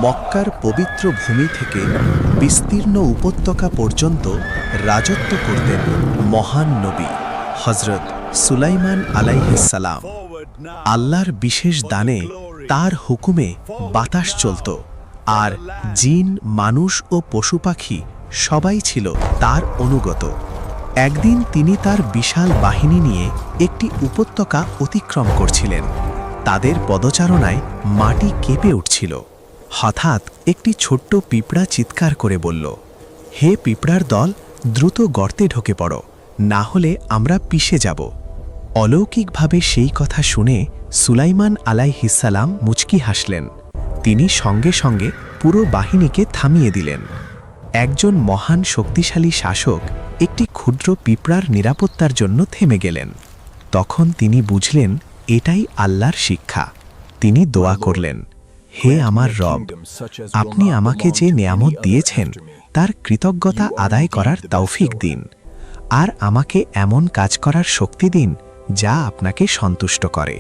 মক্কার পবিত্র ভূমি থেকে বিস্তীর্ণ উপত্যকা পর্যন্ত রাজত্ব করতেন মহান নবী হযরত সুলাইমান আলাইহিস সালাম। আল্লাহর বিশেষ দানে তার হুকুমে বাতাস চলত, আর জিন, মানুষ ও পশু পাখি সবাই ছিল তার অনুগত। একদিন তিনি তার বিশাল বাহিনী নিয়ে একটি উপত্যকা অতিক্রম করছিলেন। তাদের পদচারণায় মাটি কেঁপে উঠছিল। হঠাৎ একটি ছোট্ট পিঁপড়া চিৎকার করে বলল, হে পিঁপড়ার দল, দ্রুত গর্তে ঢোকে পড়ো, না হলে আমরা পিষে যাব। অলৌকিকভাবে সেই কথা শুনে সুলাইমান আলাইহিস সালাম মুচকি হাসলেন। তিনি সঙ্গে সঙ্গে পুরো বাহিনীকে থামিয়ে দিলেন। একজন মহান শক্তিশালী শাসক একটি ক্ষুদ্র পিঁপড়ার নিরাপত্তার জন্য থেমে গেলেন। তখন তিনি বুঝলেন এটাই আল্লাহর শিক্ষা। তিনি দোয়া করলেন, হে আমার রব, আপনি আমাকে যে নেয়ামত দিয়েছেন তার কৃতজ্ঞতা আদায় করার তৌফিক দিন, আর আমাকে এমন কাজ করার শক্তি দিন যা আপনাকে সন্তুষ্ট করে।